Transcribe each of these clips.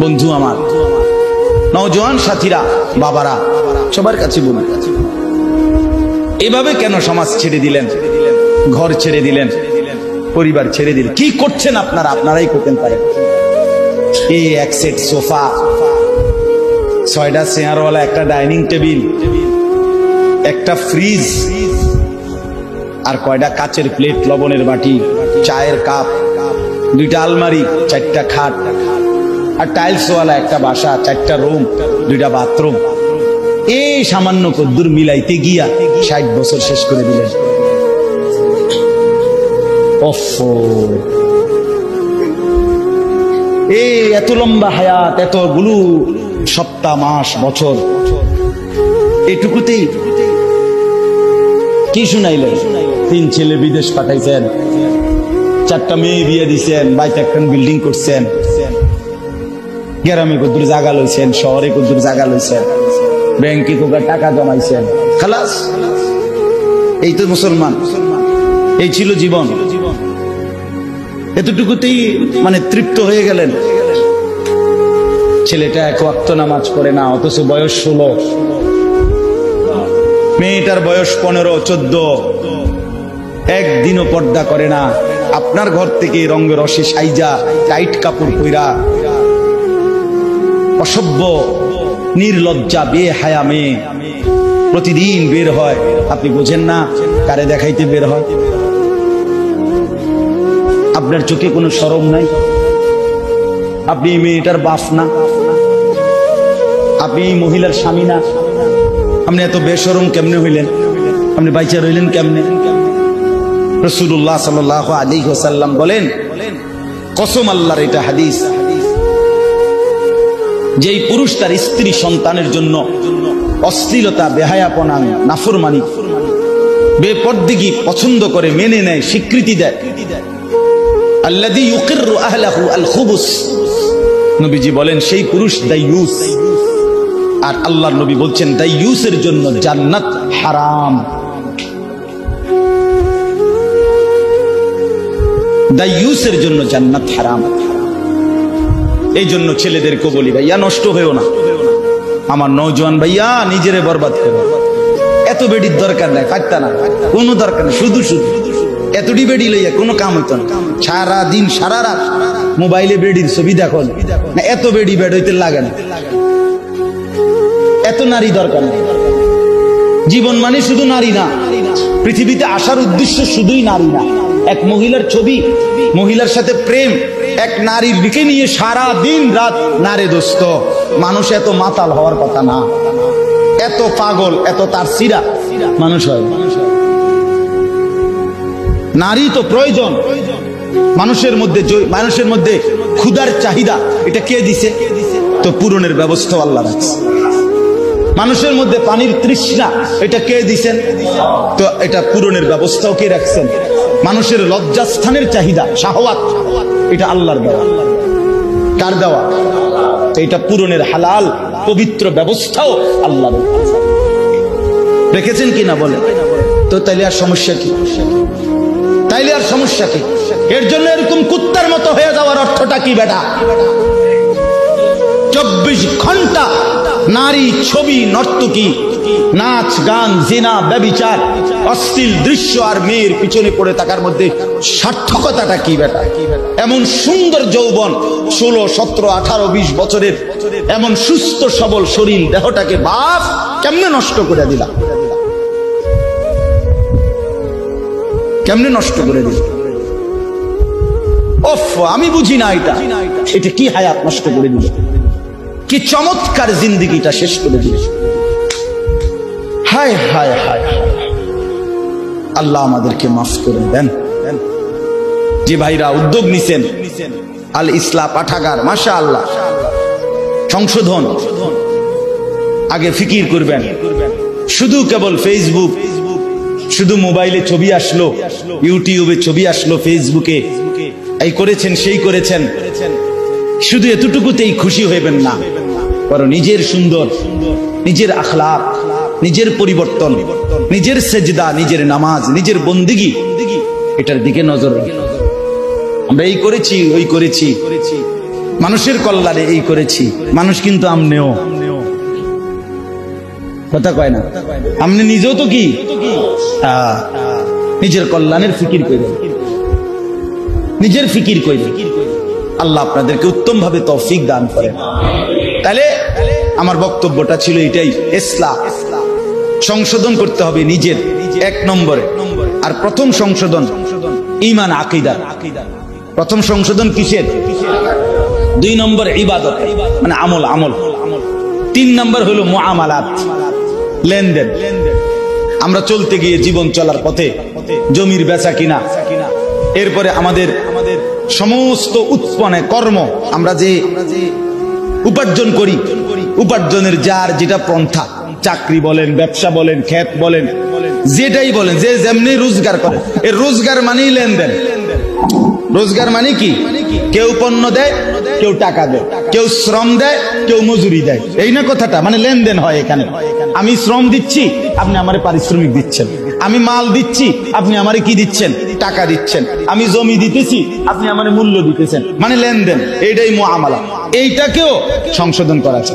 বন্ধু আমার, নওজোয়ান সাথীরা, বাবারা, সবার কাছে বলুন, এভাবে কেন সমাজ ছেড়ে দিলেন, ঘর ছেড়ে দিলেন, পরিবার ছেড়ে দিলেন? কি করছেন আপনারা? আপনারাই করতেন পারেন। এই এক সেট সোফা, 6টা চেয়ারওয়ালা, একটা ডাইনিং টেবিল, একটা ফ্রিজ, আর কয়টা কাচের প্লেট, লবণের বাটি, চায়ের কাপ, 2টা আলমারি, 4টা খাট, আর টাইলসওয়ালা একটা বাসা, 4টা রুম, 2টা বাথরুম। এই সামান্য কদ্দুর মিলাইতে গিয়া 60 বছর শেষ করে দিলেন। এই এত লম্বা হায়াত, এতগুলো সপ্তাহ, মাস, বছর, এটুকুতেই কি শুনাইলেন? 3 ছেলে বিদেশ পাঠাইছেন, 4টা মেয়ে বিয়ে দিচ্ছেন, বাইতে একটা বিল্ডিং করছেন, গ্রামে কদ্দুর জায়গা লইছেন, শহরে কদ্দুর জায়গা লইছেন, ব্যাংকে কোকা টাকা জমাইছেন, খালাস। এই তো মুসলমান, এই ছিল জীবন। এতটুকুতেই মানে তৃপ্ত হয়ে গেলেন। ছেলেটা 1 ওয়াক্ত নামাজ পড়ে না, অথচ বয়স 16, মেয়েটার বয়স 15, 14, একদিনও পর্দা করে না। আপনার ঘর থেকে রঙে রসে সাইজা, টাইট কাপড় পইরা, অসভ্য নির্লজ্জা বেহায়া মেয়ে প্রতিদিন বের হয়। আপনি বোঝেন না কারে দেখাইতে বের হয়? আপনার চোখে কোনো শরম নাই? আপনি এই মেয়েটার বাপ না? আপনি এই মহিলার স্বামী না? আপনি এত বেশরম কেমনে হইলেন? আপনি বাইচা রইলেন কেমনে? রাসূলুল্লাহ সাল্লাল্লাহু আলাইহি ওয়াসাল্লাম বলেন, কসম আল্লাহর, এটা হাদিস, যেই পুরুষ তার স্ত্রী সন্তানের জন্য অশ্লীলতা, বেহায়াপনা, নাফরমানি, বেপরদিগি পছন্দ করে, মেনে নেয়, স্বীকৃতি দেয়, আল্লাযী ইউকিররু আহলাহু আল খুবুস, নবীজি বলেন সেই পুরুষ দাইয়ুস। আর আল্লাহর নবী বলছেন দাইয়ুসের জন্য জান্নাত হারাম। দাইয়ুসের জন্য জান্নাত হারাম। এই জন্য ছেলেদেরকে বলি, ভাইয়া নষ্ট হয়েও না। আমার নওজোয়ান ভাইয়া, নিজেরে বরবাদ করো। এত বেডির দরকার নাই, পারতা না, কোনো দরকার নেই। শুধু শুধু এতটি বেডি লইয়া কোনো কাম হইতো না। সারা দিন সারা রাত মোবাইলে বেডির ছবি দেখো না, এত বেডি বেড হইতে লাগে না। এত নারী দরকার নেই। জীবন মানে শুধু নারী না, পৃথিবীতে আসার উদ্দেশ্য শুধুই নারী না। এক মহিলার ছবি, মহিলার সাথে প্রেম, এক নারীর দিকে নিয়ে সারা দিন রাত নারে দোস্ত। মানুষ এত মাতাল হওয়ার কথা না, এত পাগল, এত তার সিরা মানুষ হয়। নারী তো প্রয়োজন মানুষের মধ্যে ক্ষুধার চাহিদা, এটা কে দিছে? তো পূরণের ব্যবস্থা আল্লাহ রাখছে। মানুষের মধ্যে পানির তৃষ্ণা, এটা কে দিছেন? তো এটা পূরণের ব্যবস্থাও কে রাখছেন? মানুষের লজ্জাস্থানের চাহিদা, শাহওয়াত, এটা আল্লাহর দেওয়া। কার দেওয়া? এটা পূরণের হালাল পবিত্র ব্যবস্থাও আল্লাহ রেখেছেন কিনা বলেন তো? তাইলে আর সমস্যা কি? তাইলে আর সমস্যা কি? এর জন্য এরকম কুত্তার মতো হয়ে যাওয়ার অর্থটা কি বেটা? 24 ঘন্টা নারী, ছবি, নর্তকী, নাচ, গান, জিনা, ব্যভিচার, অশ্লীল দৃশ্য আর মেয়ের পিছনে পড়ে থাকার মধ্যে সার্থকতাটা কি বেটা? এমন সুন্দর যৌবন, 16, 17, 18, 20 বছরের এমন সুস্থ সবল শরীর দেহটাকে বাপ কেমনে নষ্ট করে দিলা? কেমনে নষ্ট করে দিল? ওফ, আমি বুঝি না এটা কি হায়াত নষ্ট করে দিল, কি চমৎকার জিন্দেগিটা শেষ করে দিল। হায় হায় হায়, আল্লাহ আমাদেরকে মাফ করে দেন। যে ভাইরা উদ্যোগ নিছেন, আল ইসলাহ পাঠাগার, মাশাআল্লাহ, সংশোধন, আগে ফিকির করবেন। শুধু কেবল ফেসবুক, শুধু মোবাইলে ছবি আসলো, ইউটিউবে ছবি আসলো, ফেসবুকে এই করেছেন সেই করেছেন, শুধু এতটুকুতেই খুশি হইবেন না। কারণ নিজের সুন্দর, নিজের আখলাক, নিজের পরিবর্তন, নিজের সেজদা, নিজের নামাজ, নিজের বন্দেগী, এটার দিকে নজর রাখুন। আমরা এই করেছি, ওই করেছি, মানুষের কল্যাণে এই করেছি, মানুষ কিন্তু আমনেও কথা কয় না, আপনি নিজেও তো কি নিজের কল্যাণের ফিকির করেন, নিজের ফিকির করেন। আল্লাহ আপনাদেরকে উত্তম ভাবে তৌফিক দান করেন। তাহলে আমার বক্তব্যটা ছিল এটাই, ইসলাম সংশোধন করতে হবে নিজের, এক নম্বরে। আর প্রথম সংশোধন ঈমান আকীদা। প্রথম সংশোধন কিসের? 2 নম্বর ইবাদত মানে আমল। 3 নম্বর হলো মুআমালাত, লেনদেন। আমরা চলতে গিয়ে জীবন চলার পথে জমির বেচা কিনা, এরপরে আমাদের সমস্ত উৎপন্ন কর্ম, আমরা যে উপার্জন করি, উপার্জনের যার যেটা পন্থা, চাকরি বলেন, ব্যবসা বলেন, ক্ষেত বলেন, যেটাই বলেন, যে যেমনি রোজগার করে, এর রোজগার মানেই লেনদেন। রোজগার মানে কি? কেউ পণ্য দেয়, কেউ টাকা দেয়, কেউ শ্রম দেয়, কেউ মজুরি দেয়, এই না কথাটা? মানে লেনদেন হয় এখানে। আমি শ্রম দিচ্ছি, আপনি আমারে পারিশ্রমিক দিচ্ছেন। আমি মাল দিচ্ছি, আপনি আমারে কি দিচ্ছেন? টাকা দিচ্ছেন। আমি জমি দিতেছি, আপনি আমারে মূল্য দিতেছেন, মানে লেনদেন। এইটাই মুআমালা। এইটাকেও সংশোধন করা আছে।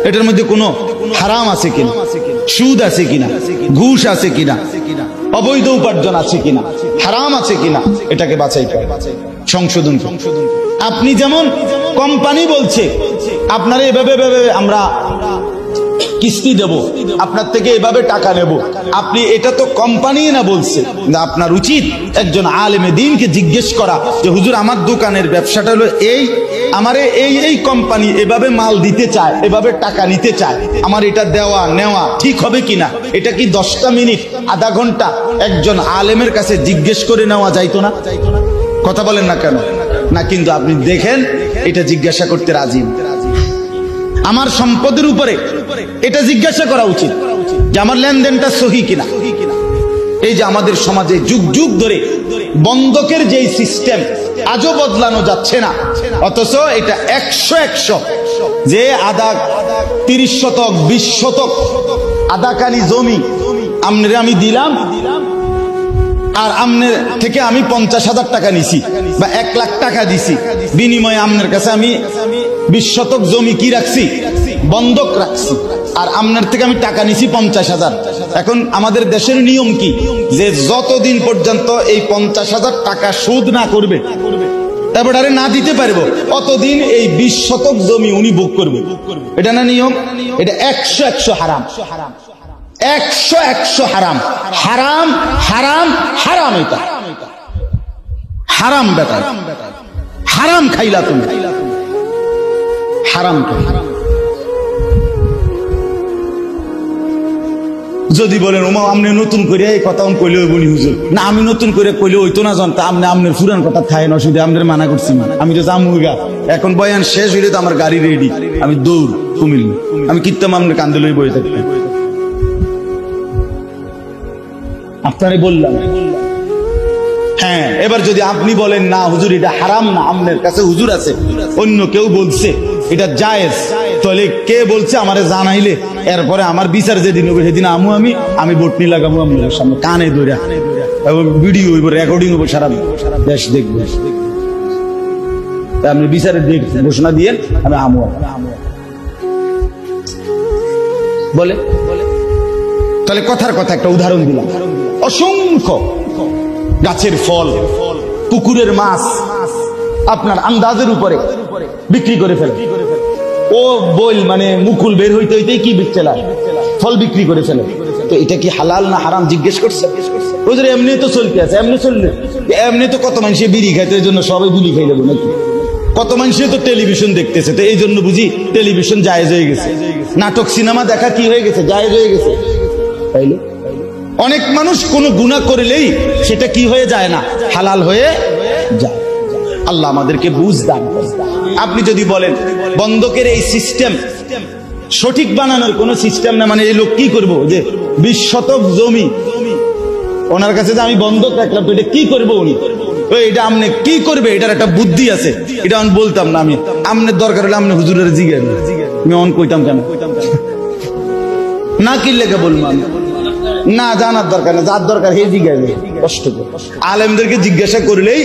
এটার মধ্যে কোনো হারাম আছে কিনা, সুদ আছে কিনা, ঘুষ আছে কিনা, অবৈধ উপার্জন আছে কিনা, হারাম আছে কিনা, এটাকে বাছাই করে সংশোধন। আপনি যেমন কোম্পানি বলছে আপনারা এভাবে আমরা কিস্তি দেব, আপনার থেকে এভাবে টাকা নেব, আপনি এটা তো কোম্পানি না বলছে। আপনার উচিত একজন আলেমে দ্বীনকে জিজ্ঞেস করা যে হুজুর, আমার দোকানের ব্যবসাটা হলো এই, আমারে এই কোম্পানি এভাবে মাল দিতে চায়, এভাবে টাকা নিতে চায়, আমার এটা দেওয়া নেওয়া ঠিক হবে কিনা? এটা কি 10টা মিনিট, আধা ঘন্টা একজন আলেমের কাছে জিজ্ঞেস করে নেওয়া যাইতো না? কথা বলেন না কেন? না, কিন্তু আপনি দেখেন এটা জিজ্ঞাসা করতে রাজি। আমার সম্পদের উপরে এটা জিজ্ঞাসা করা উচিত যে আমার লেনদেনটা সহি কিনা। এই যে আমাদের সমাজে যুগ যুগ ধরে বন্ধকের যে সিস্টেম আজও বদলানো যাচ্ছে না, অথচ এটা 100 যে আধা 30 শতক 20 শতক আধাকানি জমি আমনে আমি দিলাম, আর আমনের থেকে আমি 50,000 টাকা নিছি বা 1 লাখ টাকা দিছি, বিনিময়ে আমনের কাছে আমি 20 শতক জমি কি রাখছি? বন্ধক রাখছি, আর আমনের থেকে আমি টাকা নিছি 50,000। এখন আমাদের দেশের নিয়ম কি, যে যতদিন পর্যন্ত এই 50,000 টাকা সুদ না করবে, তারপরে না দিতে পারবো, অতদিন এই 20 শতক জমি উনি ভোগ করবে। এটা না নিয়ম? এটা 100 হারাম, 100 হারাম, হারাম হারাম হারাম। এটা হারাম বেটা, হারাম খাইলা তুমি, হারাম খাইলা। যদি বলেন ওমা আপনি নতুন করে এই কথা কইলে বলি হুজুর, না আমি নতুন করে কইলে হইতো না, জানতা আপনি আপনার পুরান কথা খায় না, শুধু আমাদের মানা করছি। আমি তো জামুগা, এখন বয়ান শেষ হইলে তো আমার গাড়ি রেডি, আমি দৌড় কুমিল্লা, আমি কিত্তাম আপনার কান্দে লই বয়ে থাকতাম। আপনারে বললাম। হ্যাঁ, এবার যদি আপনি বলেন না হুজুর এটা হারাম না, আপনার কাছে হুজুর আছে, অন্য কেউ বলছে এটা জায়েজ, তাহলে কে বলছে আমারে জানাইলে এরপরে আমার বিচার যেদিন হবে সেদিন আমি বটনি লাগাবো আপনার সামনে, কানে ধরে, এবং ভিডিও হইব, রেকর্ডিং হইব, সারা দেশ দেখবো। আপনি বিচারের দিক ঘোষণা দিয়ে আমি আমু বলে। তাহলে কথার কথা একটা উদাহরণ দিলাম, অসংখ্য গাছের ফল, পুকুরের মাছ আপনার আন্দাজের উপরে বিক্রি করে ফেলে। ও বইল মানে মুকুল বের হইতে হইতে কি বিচ্ছেলায় ফল বিক্রি করে ফেলে। তো এটা কি হালাল না হারাম জিজ্ঞেস করছে? হুজুর এমনি তো চলতে আছে, এমনি চললে এমনি তো কত মানুষ বিড়ি খাইতে, এই জন্য সবাই বিড়ি খাই দেবো নাকি? কত মানুষ তো টেলিভিশন দেখতেছে, তো এই জন্য বুঝি টেলিভিশন জায়েজ হয়ে গেছে, নাটক সিনেমা দেখা কি হয়ে গেছে? জায়েজ হয়ে গেছে। তাইলে অনেক মানুষ কোনো গুনাহ করলেই সেটা কি হয়ে যায় না, হালাল হয়ে যায়। আল্লাহ আমাদেরকে বুঝ দান করেন। আপনি যদি বলেন বন্ধকের এই সিস্টেম সঠিক বানানোর কোন সিস্টেম না, মানে এই লোক কি করবো যে 20 শতক জমি ওনার কাছে যে আমি বন্ধক রাখলাম, তো এটা কি করবো উনি? এটা আমনে কি করবে, এটার একটা বুদ্ধি আছে, এটা আমি বলতাম না। আমি আমনের দরকার হলে আমনে হুজুরের জিজ্ঞেস, আমি অন কইতাম কেন না, কি লেগে বলবো আমি না, জানার দরকার না, যার দরকার হে জিজ্ঞাসা কষ্ট করে। আলেমদেরকে জিজ্ঞাসা করলেই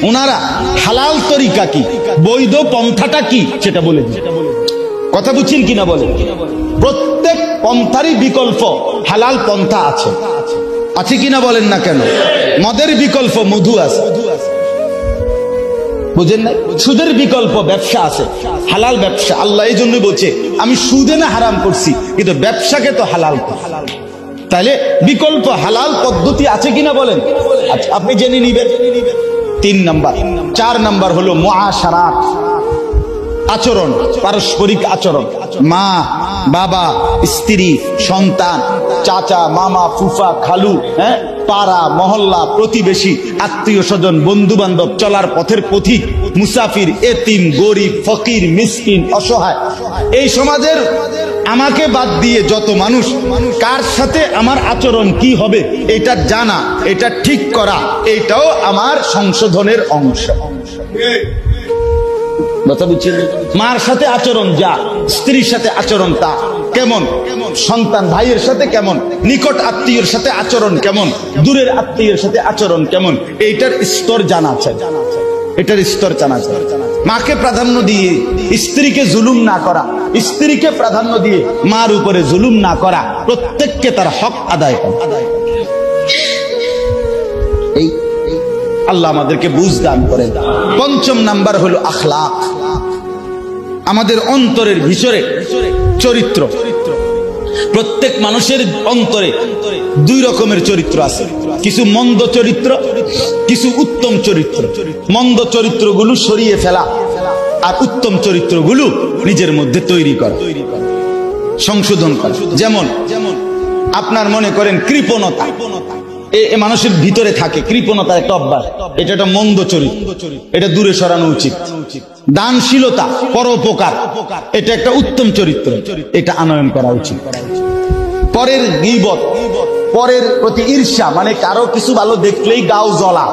ওনারা হালাল তরিকা কি, বৈধ পন্থাটা কি সেটা বলে দিই। কথা বুঝছেন কিনা বলে? প্রত্যেক পন্থারই বিকল্প হালাল পন্থা আছে, আছে কিনা বলেন না কেন? মদের বিকল্প মধু আছে, বুঝেন না? সুদের বিকল্প ব্যবসা আছে, হালাল ব্যবসা। আল্লাহ এই জন্য বলছে আমি সুদে না হারাম করছি, কিন্তু ব্যবসাকে তো হালাল করছি। তাহলে বিকল্প হালাল পদ্ধতি আছে কিনা বলেন? আচ্ছা, আপনি জেনে নিবেন। 3 নাম্বার। 4 নাম্বার হলো মুআশারাত, আচরণ, পারস্পরিক আচরণ। মা, বাবা, স্ত্রী, সন্তান, চাচা, মামা, ফুফা, খালু, হ্যাঁ, পাড়া, মহল্লা, প্রতিবেশী, আত্মীয় স্বজন, বন্ধু বান্ধব, চলার পথের পথিক, মুসাফির, এতিম, গরিব, ফকির, মিসকিন, অসহায়, এই সমাজের আমাকে বাদ দিয়ে যত মানুষ, কার সাথে আমার আচরণ কি হবে এটা জানা, এটা ঠিক করা, এটাও আমার সংশোধনের অংশ। মার সাথে আচরণ যা, স্ত্রীর সাথে আচরণ তা কেমন, সন্তান ভাইয়ের সাথে কেমন, নিকট আত্মীয়ের সাথে আচরণ কেমন, দূরের আত্মীয়ের সাথে আচরণ কেমন, এইটার স্তর জানা চাই, এটার স্তর জানা চাই। মাকে প্রাধান্য দিয়ে স্ত্রীকে জুলুম না করা, স্ত্রীকে প্রাধান্য দিয়ে মার উপরে জুলুম না করা, প্রত্যেককে তার হক আদায় করা। এই আল্লাহ আমাদেরকে বুঝ দান করেন। 5 নাম্বার হলো আখলাক, আমাদের অন্তরের ভিতরে চরিত্র। প্রত্যেক মানুষের অন্তরে 2 রকমের চরিত্র আছে, কিছু মন্দ চরিত্র, কিছু উত্তম চরিত্র। মন্দ চরিত্রগুলো সরিয়ে ফেলা, আর উত্তম চরিত্রগুলো নিজের মধ্যে তৈরি করা, সংশোধন করা। যেমন আপনার মনে করেন কৃপণতা, এ মানুষের ভিতরে থাকে, কৃপণতার একটা অভ্যাস, এটা একটা মন্দ চরিত্র, এটা দূরে সরানো উচিত। দানশীলতা, পরোপকার, এটা একটা উত্তম চরিত্র, এটা আনয়ন করা উচিত। পরের গীবত, পরের প্রতি ঈর্ষা, মানে কারো কিছু ভালো দেখলেই গাও জ্বলা,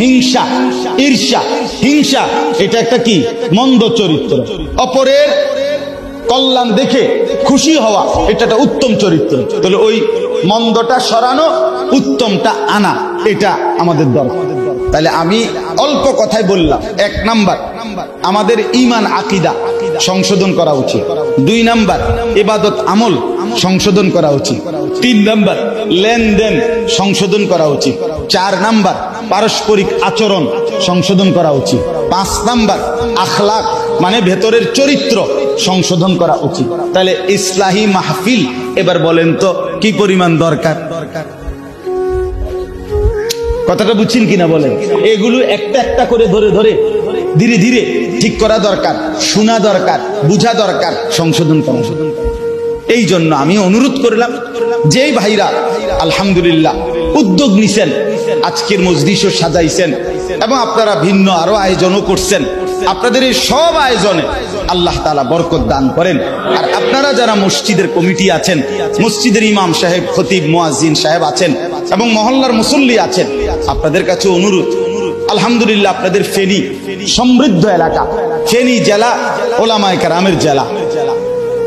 হিংসা, ঈর্ষা, হিংসা, এটা একটা কি মন্দ চরিত্র। অপরের কল্যাণ দেখে খুশি হওয়া, এটা একটা উত্তম চরিত্র। তাহলে ওই মন্দটা সরানো, উত্তমটা আনা, এটা আমাদের দরকার। তাহলে আমি অল্প কথাই বললাম। 1 নাম্বার আমাদের ঈমান আকীদা সংশোধন করা উচিত। 2 নাম্বার ইবাদত আমল সংশোধন করা উচিত। 3 নাম্বার লেনদেন সংশোধন করা উচিত। 4 নাম্বার পারস্পরিক আচরণ সংশোধন করা উচিত। 5 নাম্বার আখলাক, মানে ভেতরের চরিত্র সংশোধন করা উচিত। তাহলে ইসলাহি মাহফিল এবার বলেন তো কি পরিমাণ দরকার? কথাটা বুঝছেন কিনা বলেন? এগুলো একটা একটা করে ধরে ধরে ধীরে ধীরে ঠিক করা দরকার, শোনা দরকার, বুঝা দরকার, সংশোধন করা। এই জন্য আমি অনুরোধ করলাম, যেই ভাইরা আলহামদুলিল্লাহ উদ্যোগ নিছেন, আজকের মজলিসও সাজাইছেন এবং আপনারা ভিন্ন আরো আয়োজনও করছেন, আপনাদের এই সব আয়োজনে আল্লাহ তাআলা বরকত দান করেন। আর আপনারা যারা মসজিদের কমিটি আছেন, মসজিদের ইমাম সাহেব, খতিব, মুয়াজ্জিন সাহেব আছেন এবং মহল্লার মুসল্লি আছেন, আপনাদের কাছে অনুরোধ, আলহামদুলিল্লাহ আপনাদের ফেনী সমৃদ্ধ এলাকা, ফেনী জেলা ওলামায়ে কেরামের জেলা,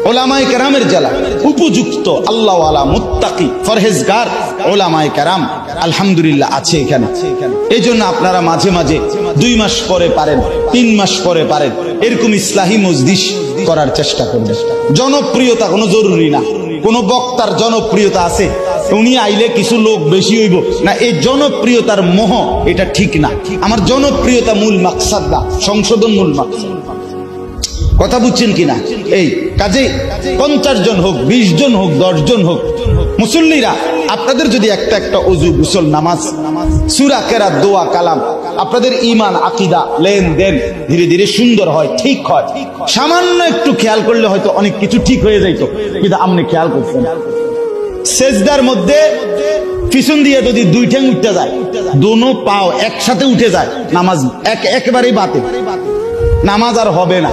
ওলামায়ে কেরামের জেলা, উপযুক্ত আল্লাহওয়ালা মুত্তাকি ফরহেজগার ওলামায়ে কেরাম আলহামদুলিল্লাহ আছে এখানে। এই জন্য আপনারা মাঝে মাঝে 2 মাস পরে পারেন, 3 মাস পরে পারেন, এরকম ইসলাহি মজলিস করার চেষ্টা করবেন। জনপ্রিয়তা কোনো জরুরি না, কোন বক্তার জনপ্রিয়তা আছে, উনি আইলে কিছু লোক বেশি হইব না, এই জনপ্রিয়তার মোহ এটা ঠিক না। আমার জনপ্রিয়তা মূল মাকসাদ না, সংশোধন মূল মাকসাদ। কথা বুঝছেন কিনা? এই কাজে 50 জন হোক, 20 জন হোক, 10 জন হোক, মুসল্লিরা আপনাদের যদি একটা একটা ওযু, গোসল, নামাজ, সূরা, কেরাত, দোয়া, কালাম, আপনাদের ঈমান আকীদা লেনদেন ধীরে ধীরে সুন্দর হয়, ঠিক হয়, সামান্য একটু খেয়াল করলে হয়তো অনেক কিছু ঠিক হয়ে যাইত, কিন্তু আপনি খেয়াল করছেন সেজদার মধ্যে পিছন দিয়ে যদি 2 ঠ্যাং উঠতে যায়, দোনো পাও একসাথে উঠে যায়, নামাজ একেবারেই বাতিল, নামাজ আর হবে না।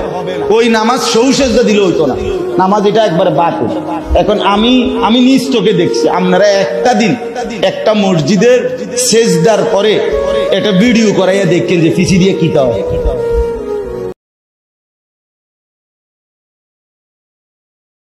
ওই নামাজ সৌসেজদা দিলে হইতো না, নামাজ এটা একবার বাতিল। এখন আমি নিজ চোখে দেখছি, আপনারা একটা দিন একটা মসজিদের সেজদার পরে একটা ভিডিও করাইয়া দেখেন যে পিছি দিয়ে কি হয়।